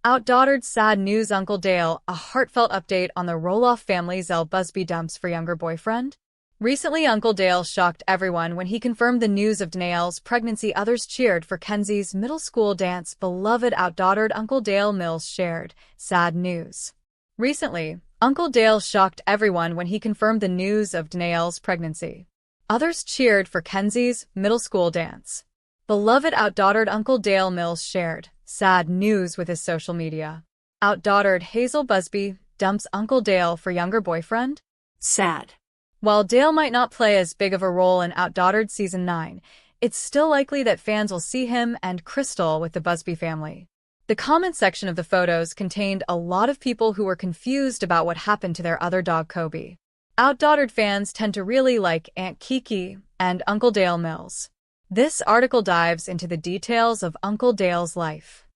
OutDaughtered sad news. Uncle Dale, a heartfelt update on the Roloff family's Hazel Busby dumps for younger boyfriend. Recently, Uncle Dale shocked everyone when he confirmed the news of Danielle's pregnancy. Others cheered for Kenzie's middle school dance. Beloved OutDaughtered. Uncle Dale Mills shared sad news. Recently, Uncle Dale shocked everyone when he confirmed the news of Danielle's pregnancy. Others cheered for Kenzie's middle school dance. Beloved OutDaughtered. Uncle Dale Mills shared sad news with his social media. OutDaughtered. Hazel Busby dumps Uncle Dale for younger boyfriend. Sad. While Dale might not play as big of a role in OutDaughtered Season 9, it's still likely that fans will see him and Crystal with the Busby family. The comment section of the photos contained a lot of people who were confused about what happened to their other dog Kobe. OutDaughtered fans tend to really like Aunt Kiki and Uncle Dale Mills. This article dives into the details of Uncle Dale's life.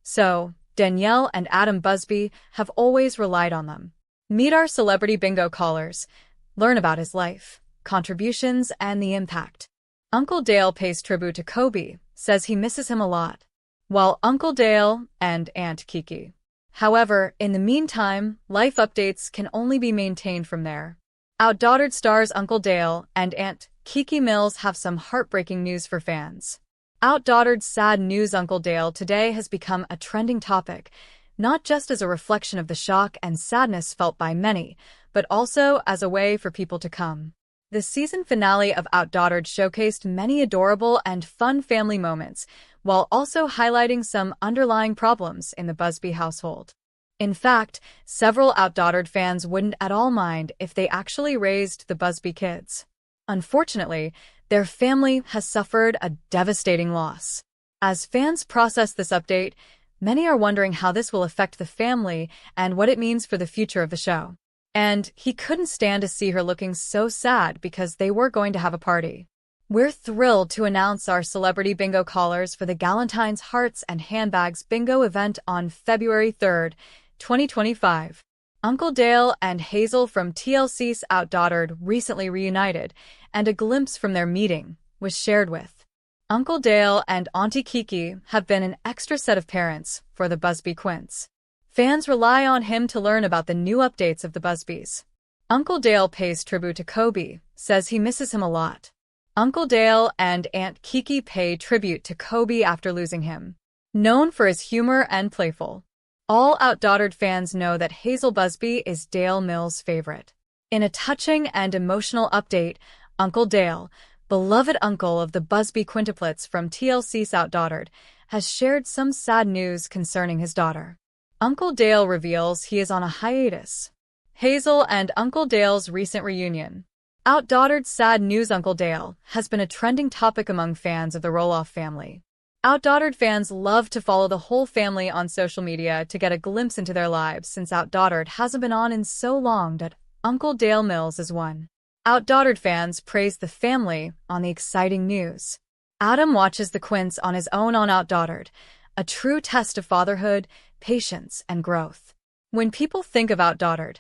So, Danielle and Adam Busby have always relied on them. Meet our celebrity bingo callers. Learn about his life, contributions, and the impact. Uncle Dale pays tribute to Kobe, says he misses him a lot. While Uncle Dale and Aunt Kiki. However, in the meantime, life updates can only be maintained from there. OutDaughtered stars Uncle Dale and Aunt Kiki Mills have some heartbreaking news for fans. OutDaughtered sad news. Uncle Dale today has become a trending topic, not just as a reflection of the shock and sadness felt by many, but also as a way for people to come. The season finale of OutDaughtered showcased many adorable and fun family moments, while also highlighting some underlying problems in the Busby household. In fact, several OutDaughtered fans wouldn't at all mind if they actually raised the Busby kids. Unfortunately, their family has suffered a devastating loss. As fans process this update, many are wondering how this will affect the family and what it means for the future of the show. And he couldn't stand to see her looking so sad because they were going to have a party. We're thrilled to announce our celebrity bingo callers for the Galentine's Hearts and Handbags bingo event on February 3rd, 2025. Uncle Dale and Hazel from TLC's OutDaughtered recently reunited, and a glimpse from their meeting was shared with. Uncle Dale and Auntie Kiki have been an extra set of parents for the Busby Quints. Fans rely on him to learn about the new updates of the Busbys. Uncle Dale pays tribute to Kobe, says he misses him a lot. Uncle Dale and Aunt Kiki pay tribute to Kobe after losing him. Known for his humor and playful, all OutDaughtered fans know that Hazel Busby is Dale Mills' favorite. In a touching and emotional update, Uncle Dale, beloved uncle of the Busby quintuplets from TLC's OutDaughtered, has shared some sad news concerning his daughter. Uncle Dale reveals he is on a hiatus. Hazel and Uncle Dale's recent reunion. OutDaughtered's sad news. Uncle Dale has been a trending topic among fans of the Roloff family. OutDaughtered fans love to follow the whole family on social media to get a glimpse into their lives since OutDaughtered hasn't been on in so long that Uncle Dale Mills is one. OutDaughtered fans praise the family on the exciting news. Adam watches the Quints on his own on OutDaughtered, a true test of fatherhood, patience, and growth. When people think of OutDaughtered,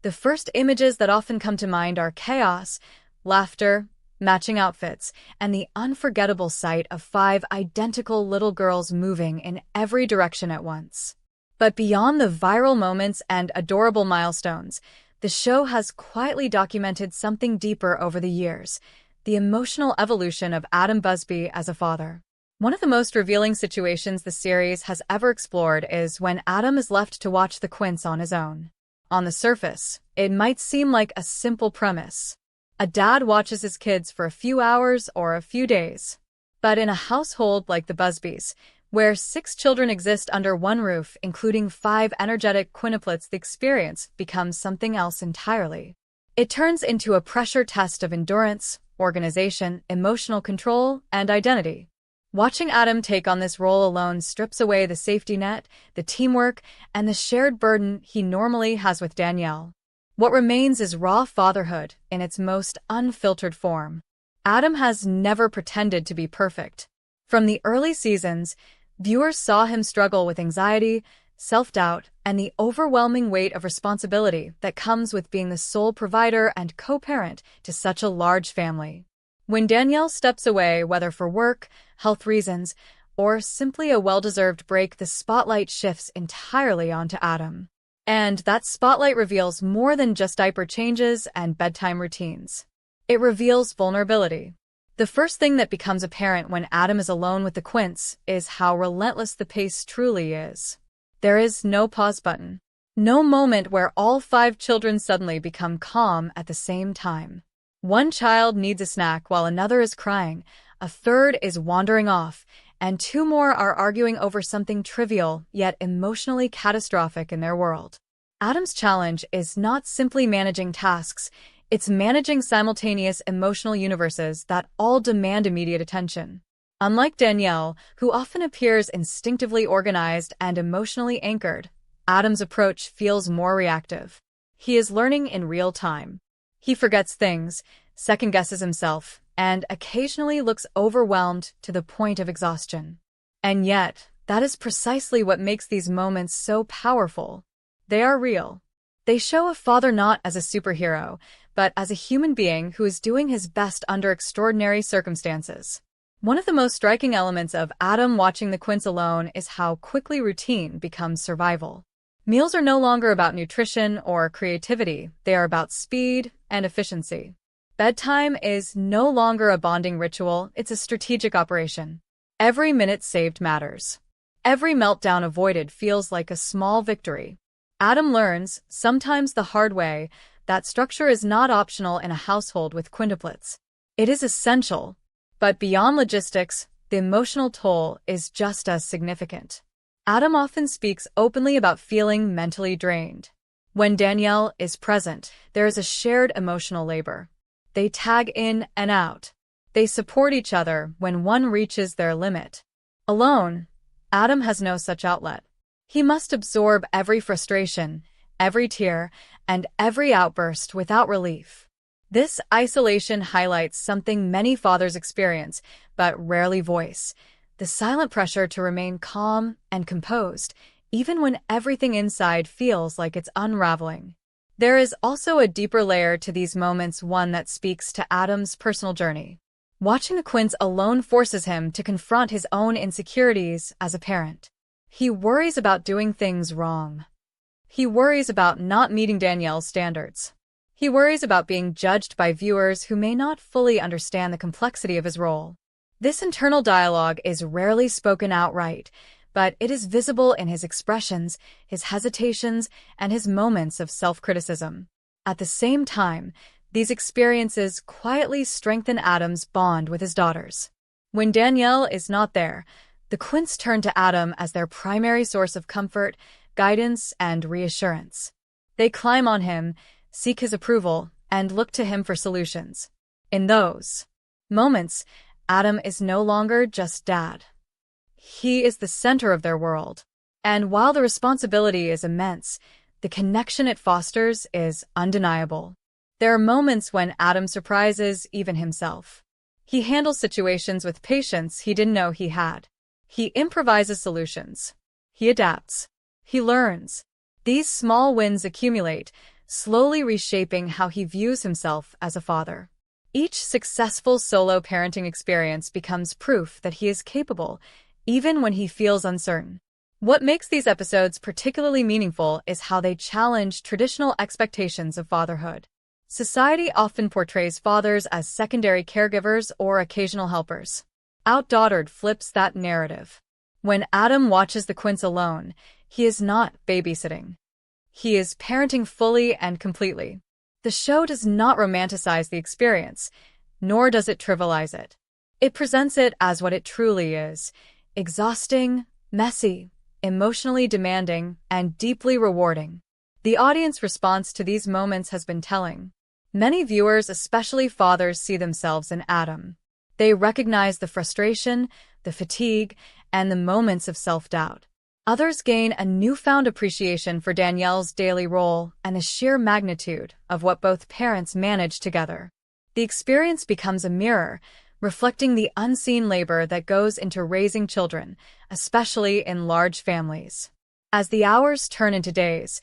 the first images that often come to mind are chaos, laughter, matching outfits, and the unforgettable sight of 5 identical little girls moving in every direction at once. But beyond the viral moments and adorable milestones, the show has quietly documented something deeper over the years: the emotional evolution of Adam Busby as a father. One of the most revealing situations the series has ever explored is when Adam is left to watch the Quints on his own. On the surface, it might seem like a simple premise. A dad watches his kids for a few hours or a few days. But in a household like the Busbys, where 6 children exist under one roof, including 5 energetic quintuplets, the experience becomes something else entirely. It turns into a pressure test of endurance, organization, emotional control, and identity. Watching Adam take on this role alone strips away the safety net, the teamwork, and the shared burden he normally has with Danielle. What remains is raw fatherhood in its most unfiltered form. Adam has never pretended to be perfect. From the early seasons, viewers saw him struggle with anxiety, self-doubt, and the overwhelming weight of responsibility that comes with being the sole provider and co-parent to such a large family. When Danielle steps away, whether for work, health reasons, or simply a well-deserved break, the spotlight shifts entirely onto Adam. And that spotlight reveals more than just diaper changes and bedtime routines. It reveals vulnerability. The first thing that becomes apparent when Adam is alone with the Quints is how relentless the pace truly is. There is no pause button. No moment where all 5 children suddenly become calm at the same time. One child needs a snack while another is crying, a third is wandering off, and 2 more are arguing over something trivial yet emotionally catastrophic in their world. Adam's challenge is not simply managing tasks, it's managing simultaneous emotional universes that all demand immediate attention. Unlike Danielle, who often appears instinctively organized and emotionally anchored, Adam's approach feels more reactive. He is learning in real time. He forgets things, second-guesses himself, and occasionally looks overwhelmed to the point of exhaustion. And yet, that is precisely what makes these moments so powerful. They are real. They show a father not as a superhero, but as a human being who is doing his best under extraordinary circumstances. One of the most striking elements of Adam watching the Quints alone is how quickly routine becomes survival. Meals are no longer about nutrition or creativity, they are about speed and efficiency. Bedtime is no longer a bonding ritual, it's a strategic operation. Every minute saved matters. Every meltdown avoided feels like a small victory. Adam learns, sometimes the hard way, that structure is not optional in a household with quintuplets. It is essential. But beyond logistics, the emotional toll is just as significant. Adam often speaks openly about feeling mentally drained. When Danielle is present, there is a shared emotional labor. They tag in and out. They support each other when one reaches their limit. Alone, Adam has no such outlet. He must absorb every frustration, every tear, and every outburst without relief. This isolation highlights something many fathers experience, but rarely voice: the silent pressure to remain calm and composed, even when everything inside feels like it's unraveling. There is also a deeper layer to these moments, one that speaks to Adam's personal journey. Watching the Quints alone forces him to confront his own insecurities as a parent. He worries about doing things wrong. He worries about not meeting Danielle's standards. He worries about being judged by viewers who may not fully understand the complexity of his role. This internal dialogue is rarely spoken outright, but it is visible in his expressions, his hesitations, and his moments of self-criticism. At the same time, these experiences quietly strengthen Adam's bond with his daughters. When Danielle is not there, the Quints turn to Adam as their primary source of comfort, guidance, and reassurance. They climb on him, seek his approval, and look to him for solutions. In those moments, Adam is no longer just dad. He is the center of their world. And while the responsibility is immense, the connection it fosters is undeniable. There are moments when Adam surprises even himself. He handles situations with patience he didn't know he had. He improvises solutions. He adapts. He learns. These small wins accumulate, slowly reshaping how he views himself as a father. Each successful solo parenting experience becomes proof that he is capable, even when he feels uncertain. What makes these episodes particularly meaningful is how they challenge traditional expectations of fatherhood. Society often portrays fathers as secondary caregivers or occasional helpers. OutDaughtered flips that narrative. When Adam watches the Quints alone, he is not babysitting. He is parenting fully and completely. The show does not romanticize the experience, nor does it trivialize it. It presents it as what it truly is: exhausting, messy, emotionally demanding, and deeply rewarding. The audience response to these moments has been telling. Many viewers, especially fathers, see themselves in Adam. They recognize the frustration, the fatigue, and the moments of self-doubt. Others gain a newfound appreciation for Danielle's daily role and the sheer magnitude of what both parents manage together. The experience becomes a mirror, reflecting the unseen labor that goes into raising children, especially in large families. As the hours turn into days,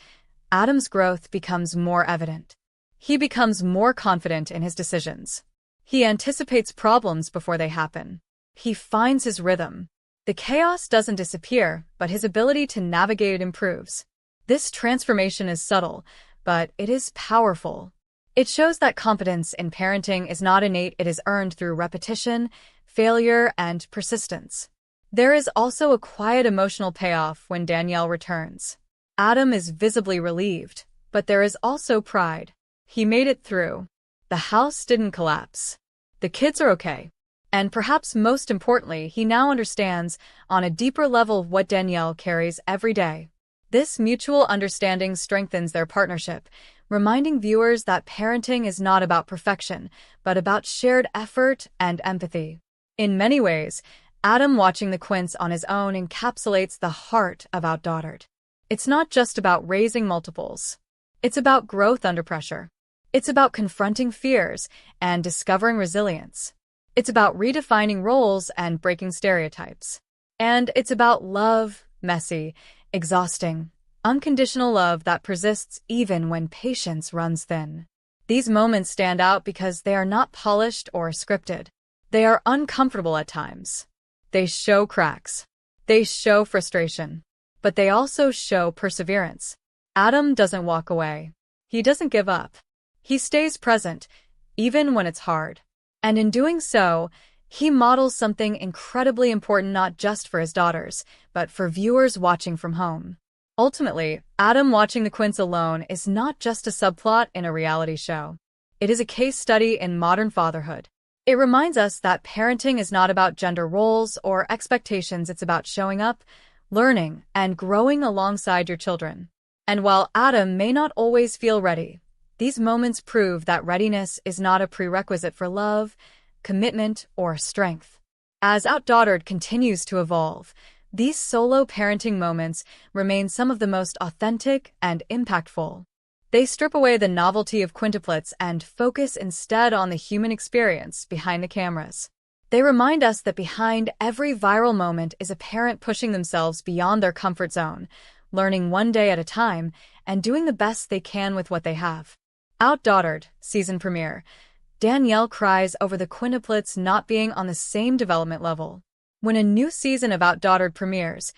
Adam's growth becomes more evident. He becomes more confident in his decisions. He anticipates problems before they happen. He finds his rhythm. The chaos doesn't disappear, but his ability to navigate it improves. This transformation is subtle, but it is powerful. It shows that competence in parenting is not innate, it is earned through repetition, failure, and persistence. There is also a quiet emotional payoff when Danielle returns. Adam is visibly relieved, but there is also pride. He made it through. The house didn't collapse. The kids are okay. And perhaps most importantly, he now understands, on a deeper level, what Danielle carries every day. This mutual understanding strengthens their partnership, reminding viewers that parenting is not about perfection, but about shared effort and empathy. In many ways, Adam watching the Quints on his own encapsulates the heart of OutDaughtered. It's not just about raising multiples. It's about growth under pressure. It's about confronting fears and discovering resilience. It's about redefining roles and breaking stereotypes. And it's about love, messy, exhausting, unconditional love that persists even when patience runs thin. These moments stand out because they are not polished or scripted. They are uncomfortable at times. They show cracks. They show frustration. But they also show perseverance. Adam doesn't walk away. He doesn't give up. He stays present, even when it's hard. And in doing so, he models something incredibly important not just for his daughters, but for viewers watching from home. Ultimately, Adam watching the Quints alone is not just a subplot in a reality show. It is a case study in modern fatherhood. It reminds us that parenting is not about gender roles or expectations, it's about showing up, learning, and growing alongside your children. And while Adam may not always feel ready, these moments prove that readiness is not a prerequisite for love, commitment, or strength. As OutDaughtered continues to evolve, these solo parenting moments remain some of the most authentic and impactful. They strip away the novelty of quintuplets and focus instead on the human experience behind the cameras. They remind us that behind every viral moment is a parent pushing themselves beyond their comfort zone, learning one day at a time, and doing the best they can with what they have. OutDaughtered season premiere. Danielle cries over the quintuplets not being on the same development level. When a new season of OutDaughtered premieres,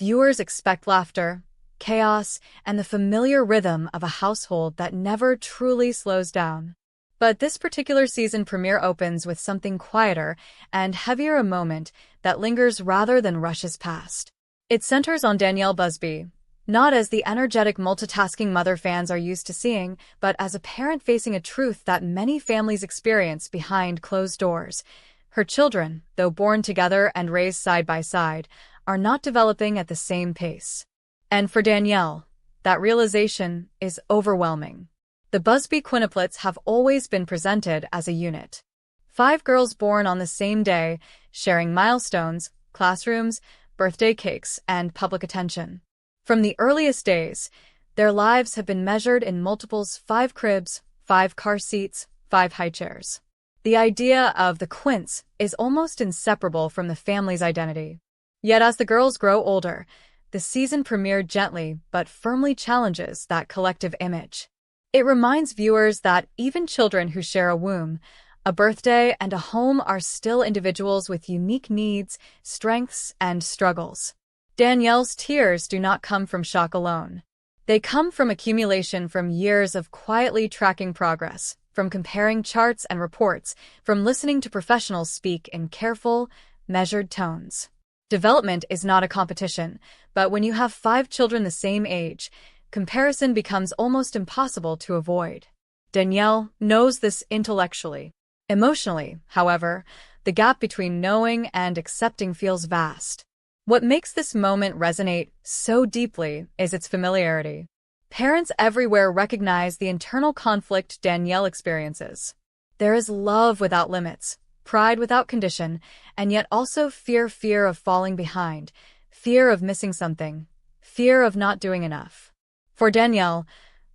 viewers expect laughter, chaos, and the familiar rhythm of a household that never truly slows down. But this particular season premiere opens with something quieter and heavier, a moment that lingers rather than rushes past. It centers on Hazel Busby, not as the energetic multitasking mother fans are used to seeing, but as a parent facing a truth that many families experience behind closed doors. Her children, though born together and raised side by side, are not developing at the same pace. And for Danielle, that realization is overwhelming. The Busby quintuplets have always been presented as a unit. 5 girls born on the same day, sharing milestones, classrooms, birthday cakes, and public attention. From the earliest days, their lives have been measured in multiples: 5 cribs, 5 car seats, 5 high chairs. The idea of the Quints is almost inseparable from the family's identity. Yet as the girls grow older, the season premiere gently but firmly challenges that collective image. It reminds viewers that even children who share a womb, a birthday, and a home are still individuals with unique needs, strengths, and struggles. Danielle's tears do not come from shock alone. They come from accumulation, from years of quietly tracking progress, from comparing charts and reports, from listening to professionals speak in careful, measured tones. Development is not a competition, but when you have 5 children the same age, comparison becomes almost impossible to avoid. Danielle knows this intellectually. Emotionally, however, the gap between knowing and accepting feels vast. What makes this moment resonate so deeply is its familiarity. Parents everywhere recognize the internal conflict Danielle experiences. There is love without limits, pride without condition, and yet also fear of falling behind, fear of missing something, fear of not doing enough. For Danielle,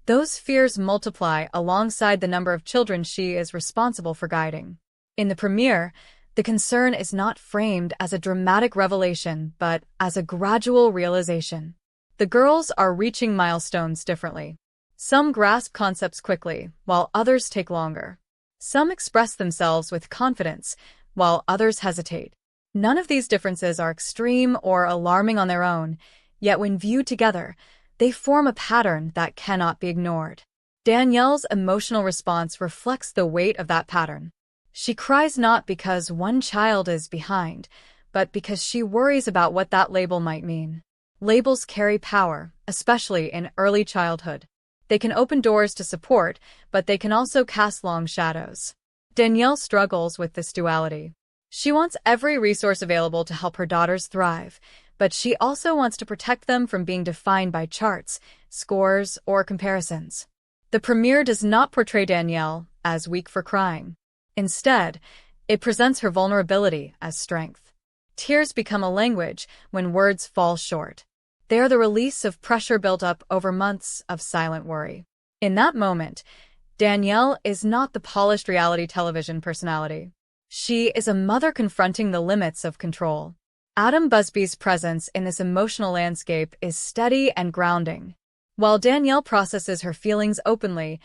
those fears multiply alongside the number of children she is responsible for guiding. In the premiere, the concern is not framed as a dramatic revelation, but as a gradual realization. The girls are reaching milestones differently. Some grasp concepts quickly, while others take longer. Some express themselves with confidence, while others hesitate. None of these differences are extreme or alarming on their own, yet when viewed together, they form a pattern that cannot be ignored. Danielle's emotional response reflects the weight of that pattern. She cries not because one child is behind, but because she worries about what that label might mean. Labels carry power, especially in early childhood. They can open doors to support, but they can also cast long shadows. Danielle struggles with this duality. She wants every resource available to help her daughters thrive, but she also wants to protect them from being defined by charts, scores, or comparisons. The premiere does not portray Danielle as weak for crying. Instead, it presents her vulnerability as strength. Tears become a language when words fall short. They are the release of pressure built up over months of silent worry. In that moment, Danielle is not the polished reality television personality. She is a mother confronting the limits of control. Hazel Busby's presence in this emotional landscape is steady and grounding. While Danielle processes her feelings openly,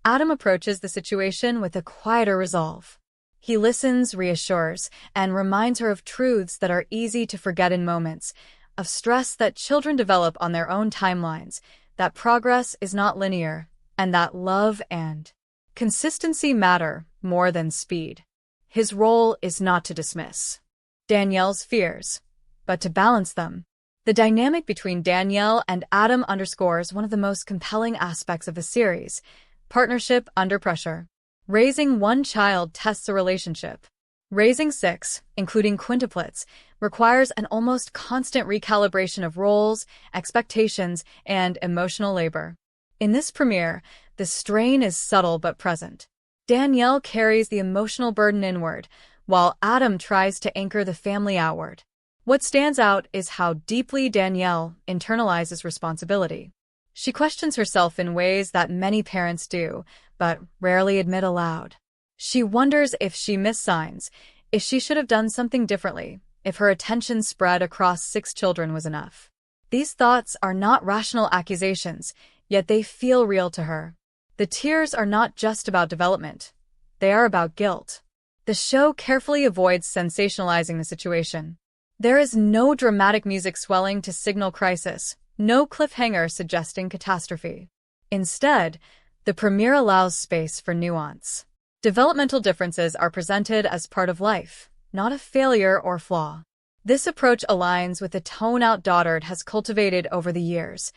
Adam approaches the situation with a quieter resolve. He listens, reassures, and reminds her of truths that are easy to forget in moments, of stress that children develop on their own timelines, that progress is not linear, and that love and consistency matter more than speed. His role is not to dismiss Danielle's fears, but to balance them. The dynamic between Danielle and Adam underscores one of the most compelling aspects of the series: partnership under pressure. Raising one child tests a relationship. Raising 6, including quintuplets, requires an almost constant recalibration of roles, expectations, and emotional labor. In this premiere, the strain is subtle but present. Danielle carries the emotional burden inward, while Adam tries to anchor the family outward. What stands out is how deeply Danielle internalizes responsibility. She questions herself in ways that many parents do, but rarely admit aloud. She wonders if she missed signs, if she should have done something differently, if her attention spread across 6 children was enough. These thoughts are not rational accusations, yet they feel real to her. The tears are not just about development. They are about guilt. The show carefully avoids sensationalizing the situation. There is no dramatic music swelling to signal crisis, no cliffhanger suggesting catastrophe. Instead, the premiere allows space for nuance. Developmental differences are presented as part of life, not a failure or flaw. This approach aligns with the tone OutDaughtered has cultivated over the years: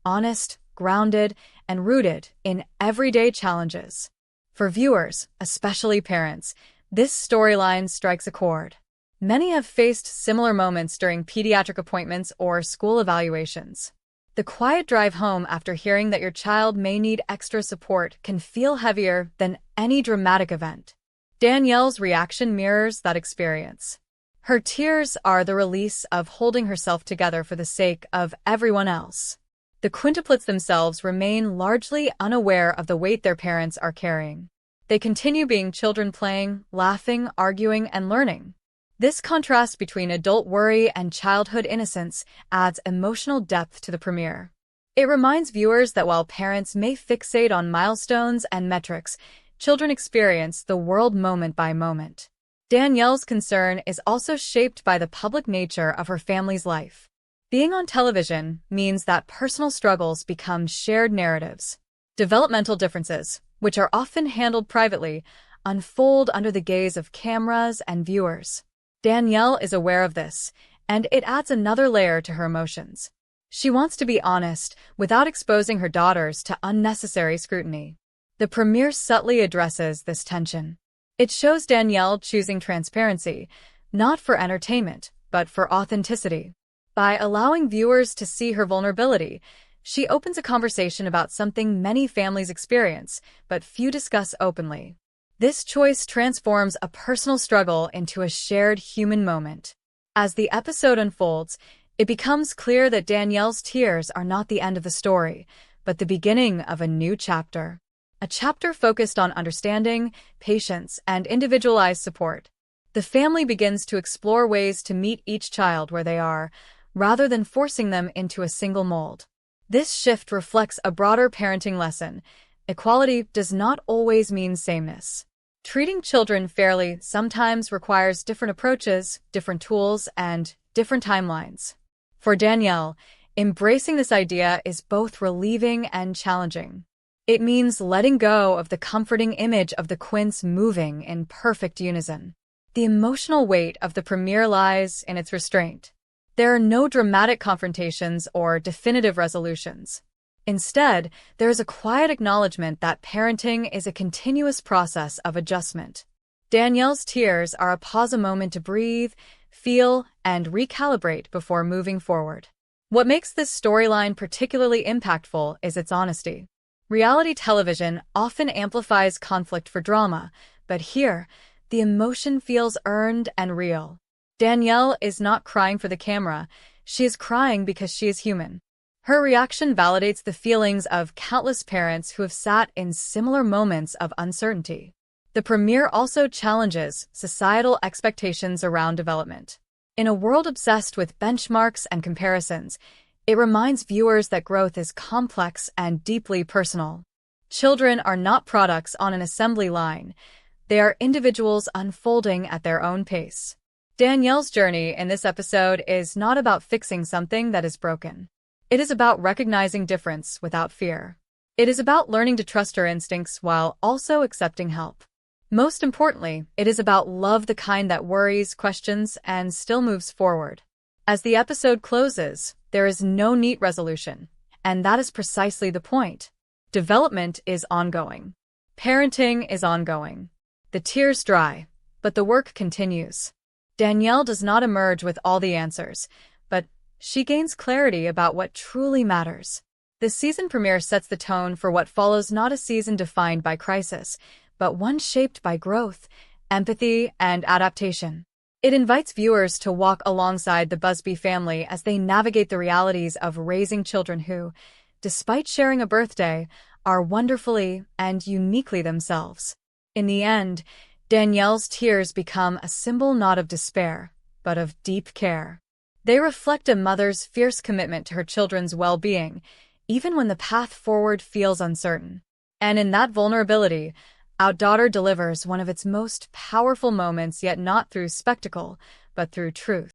honest, grounded, and rooted in everyday challenges. For viewers, especially parents, this storyline strikes a chord. Many have faced similar moments during pediatric appointments or school evaluations. The quiet drive home after hearing that your child may need extra support can feel heavier than any dramatic event. Danielle's reaction mirrors that experience. Her tears are the release of holding herself together for the sake of everyone else. The quintuplets themselves remain largely unaware of the weight their parents are carrying. They continue being children playing, laughing, arguing, and learning. This contrast between adult worry and childhood innocence adds emotional depth to the premiere. It reminds viewers that while parents may fixate on milestones and metrics, children experience the world moment by moment. Danielle's concern is also shaped by the public nature of her family's life. Being on television means that personal struggles become shared narratives. Developmental differences, which are often handled privately, unfold under the gaze of cameras and viewers. Danielle is aware of this, and it adds another layer to her emotions. She wants to be honest without exposing her daughters to unnecessary scrutiny. The premiere subtly addresses this tension. It shows Danielle choosing transparency, not for entertainment, but for authenticity. By allowing viewers to see her vulnerability, she opens a conversation about something many families experience, but few discuss openly. This choice transforms a personal struggle into a shared human moment. As the episode unfolds, it becomes clear that Danielle's tears are not the end of the story, but the beginning of a new chapter. A chapter focused on understanding, patience, and individualized support. The family begins to explore ways to meet each child where they are, rather than forcing them into a single mold. This shift reflects a broader parenting lesson. Equality does not always mean sameness. Treating children fairly sometimes requires different approaches, different tools, and different timelines. For Danielle, embracing this idea is both relieving and challenging. It means letting go of the comforting image of the Quints moving in perfect unison. The emotional weight of the premiere lies in its restraint. There are no dramatic confrontations or definitive resolutions. Instead, there is a quiet acknowledgement that parenting is a continuous process of adjustment. Danielle's tears are a pause, a moment to breathe, feel, and recalibrate before moving forward. What makes this storyline particularly impactful is its honesty. Reality television often amplifies conflict for drama, but here, the emotion feels earned and real. Danielle is not crying for the camera, she is crying because she is human. Her reaction validates the feelings of countless parents who have sat in similar moments of uncertainty. The premiere also challenges societal expectations around development. In a world obsessed with benchmarks and comparisons, it reminds viewers that growth is complex and deeply personal. Children are not products on an assembly line. They are individuals unfolding at their own pace. Danielle's journey in this episode is not about fixing something that is broken. It is about recognizing difference without fear. It is about learning to trust her instincts while also accepting help. Most importantly, it is about love, the kind that worries, questions, and still moves forward. As the episode closes, there is no neat resolution, and that is precisely the point. Development is ongoing. Parenting is ongoing. The tears dry, but the work continues. Danielle does not emerge with all the answers, but she gains clarity about what truly matters. The season premiere sets the tone for what follows, not a season defined by crisis, but one shaped by growth, empathy, and adaptation. It invites viewers to walk alongside the Busby family as they navigate the realities of raising children who, despite sharing a birthday, are wonderfully and uniquely themselves. In the end, Danielle's tears become a symbol not of despair, but of deep care. They reflect a mother's fierce commitment to her children's well-being, even when the path forward feels uncertain. And in that vulnerability, OutDaughtered delivers one of its most powerful moments, yet not through spectacle, but through truth.